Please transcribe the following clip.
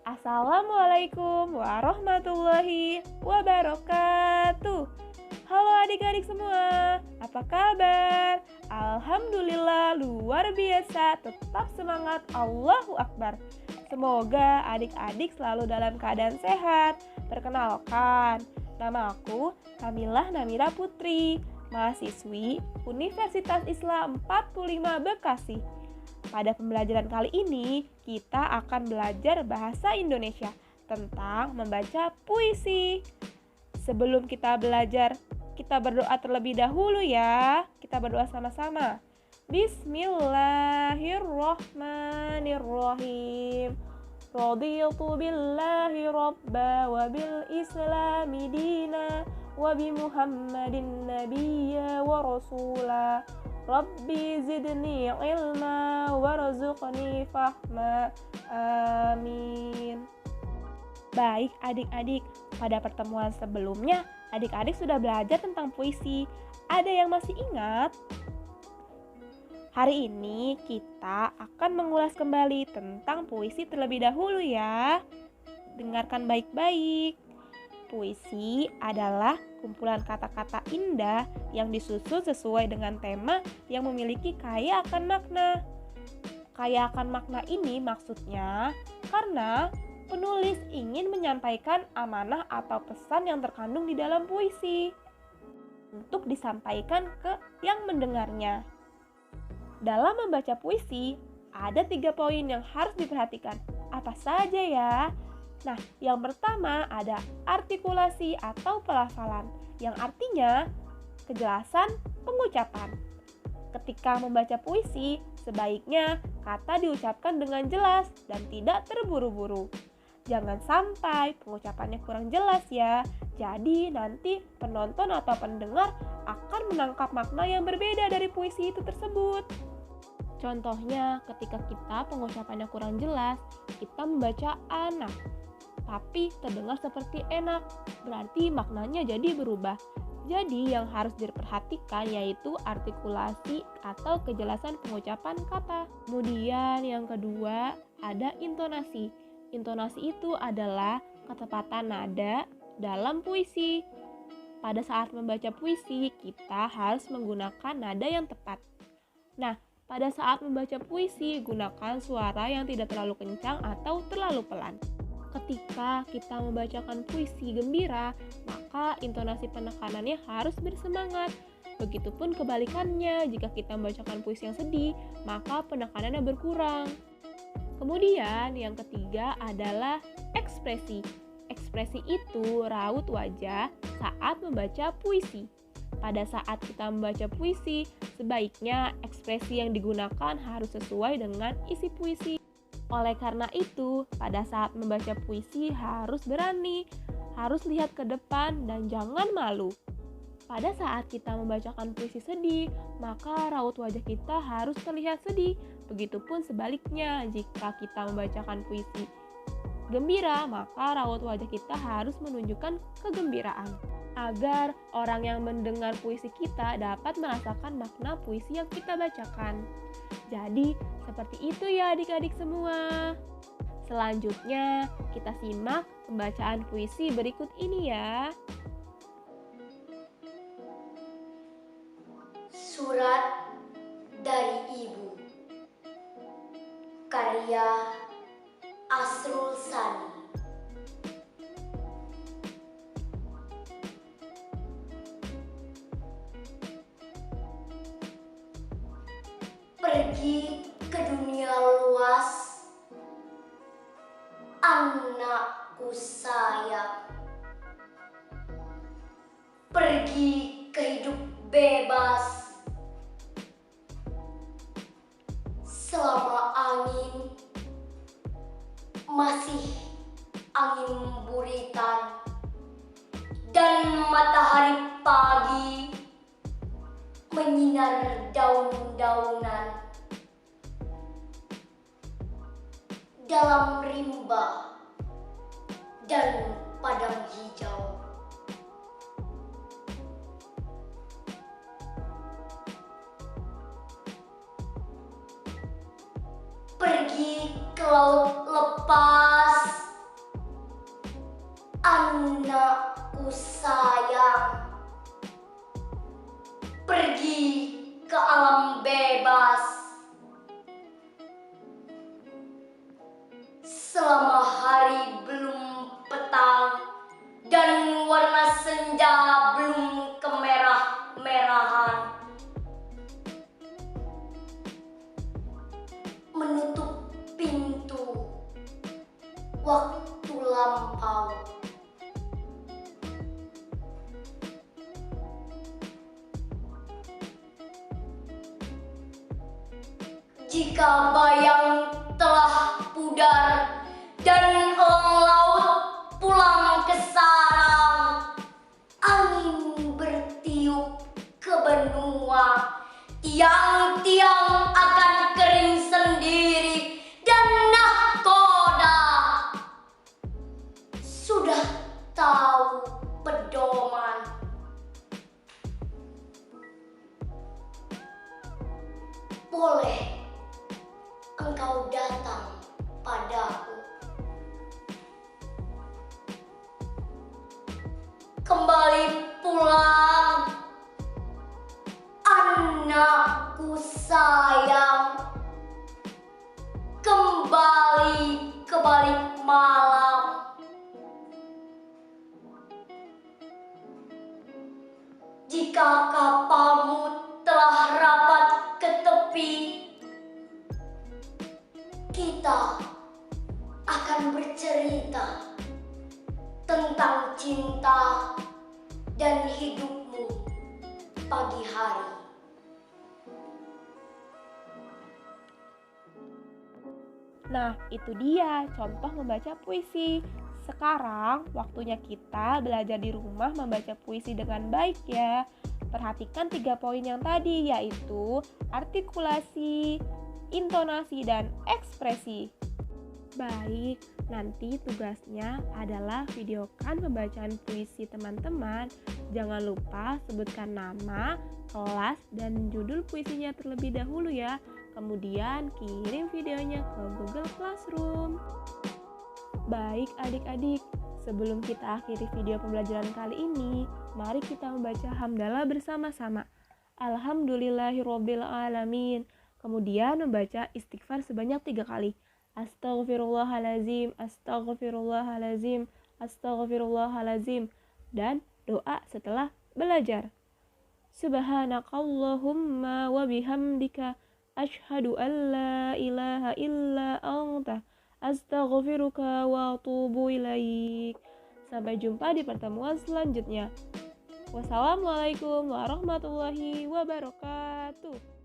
Assalamualaikum warahmatullahi wabarakatuh. Halo adik-adik semua, apa kabar? Alhamdulillah luar biasa, tetap semangat, Allahu Akbar. Semoga adik-adik selalu dalam keadaan sehat. Perkenalkan, nama aku Kamilah Namira Putri, mahasiswi Universitas Islam 45 Bekasi. Pada pembelajaran kali ini, kita akan belajar bahasa Indonesia tentang membaca puisi. Sebelum kita belajar, kita berdoa terlebih dahulu ya. Kita berdoa sama-sama. Bismillahirrahmanirrahim. Raditu billahi rabba wa bil islami dina wa bi Muhammadin nabiyya wa rasula. Rabbi zidni ilma warzuqni fahma. Amin. Baik adik-adik, pada pertemuan sebelumnya adik-adik sudah belajar tentang puisi. Ada yang masih ingat? Hari ini kita akan mengulas kembali tentang puisi terlebih dahulu ya. Dengarkan baik-baik. Puisi adalah kumpulan kata-kata indah yang disusun sesuai dengan tema yang memiliki kaya akan makna. Kaya akan makna ini maksudnya karena penulis ingin menyampaikan amanah atau pesan yang terkandung di dalam puisi untuk disampaikan ke yang mendengarnya. Dalam membaca puisi, ada 3 poin yang harus diperhatikan. Apa saja ya? Nah, yang pertama ada artikulasi atau pelafalan, yang artinya kejelasan pengucapan. Ketika membaca puisi, sebaiknya kata diucapkan dengan jelas dan tidak terburu-buru. Jangan sampai pengucapannya kurang jelas ya. Jadi nanti penonton atau pendengar akan menangkap makna yang berbeda dari puisi itu tersebut. Contohnya, ketika kita pengucapannya kurang jelas, kita membaca anak, tapi terdengar seperti enak, berarti maknanya jadi berubah. Jadi yang harus diperhatikan yaitu artikulasi atau kejelasan pengucapan kata. Kemudian yang kedua ada intonasi. Intonasi itu adalah ketepatan nada dalam puisi. Pada saat membaca puisi, kita harus menggunakan nada yang tepat. Nah, pada saat membaca puisi, gunakan suara yang tidak terlalu kencang atau terlalu pelan. Ketika kita membacakan puisi gembira, maka intonasi penekanannya harus bersemangat. Begitupun kebalikannya, jika kita membacakan puisi yang sedih, maka penekanannya berkurang. Kemudian yang ketiga adalah ekspresi. Ekspresi itu raut wajah saat membaca puisi. Pada saat kita membaca puisi, sebaiknya ekspresi yang digunakan harus sesuai dengan isi puisi. Oleh karena itu, pada saat membaca puisi harus berani, harus lihat ke depan dan jangan malu. Pada saat kita membacakan puisi sedih, maka raut wajah kita harus terlihat sedih. Begitupun sebaliknya, jika kita membacakan puisi gembira, maka raut wajah kita harus menunjukkan kegembiraan. Agar orang yang mendengar puisi kita dapat merasakan makna puisi yang kita bacakan. Jadi, seperti itu ya adik-adik semua. Selanjutnya, kita simak pembacaan puisi berikut ini ya. Surat dari Ibu, karya Asrul Sani. Pergi ke dunia luas, anakku sayang. Pergi ke hidup bebas, selama angin masih angin buritan dan matahari pagi menyinar daun-daunan. Dalam rimba dan padang hijau, pergi ke laut lepas selama hari belum petang dan warna senja belum kemerah-merahan. Menutup pintu waktu lampau. Jika bayang telah pudar dan elang laut pulang ke sarang, angin bertiup ke benua, tiang-tiang akan kering sendiri dan nahkoda sudah tahu pedoman. Boleh engkau datang padaku, kembali pulang anakku sayang, kembali ke balik malam. Jika kapalmu telah rapat ke tepi, kita akan bercerita tentang cinta dan hidupmu pagi hari. Nah, itu dia contoh membaca puisi. Sekarang waktunya kita belajar di rumah membaca puisi dengan baik ya. Perhatikan 3 poin yang tadi, yaitu artikulasi, intonasi, dan ekspresi. Baik, nanti tugasnya adalah videokan pembacaan puisi teman-teman. Jangan lupa sebutkan nama, kelas, dan judul puisinya terlebih dahulu ya. Kemudian kirim videonya ke Google Classroom. Baik adik-adik, sebelum kita akhiri video pembelajaran kali ini, mari kita membaca hamdalah bersama-sama. Alhamdulillahirabbil alamin. Kemudian membaca istighfar sebanyak 3 kali. Astaghfirullahalazim, astaghfirullahalazim, astaghfirullahalazim. Dan doa setelah belajar. Subhanakallahumma wa bihamdika asyhadu an la ilaha illa anta astaghfiruka wa atubu ilaik. Sampai jumpa di pertemuan selanjutnya. Wassalamualaikum warahmatullahi wabarakatuh.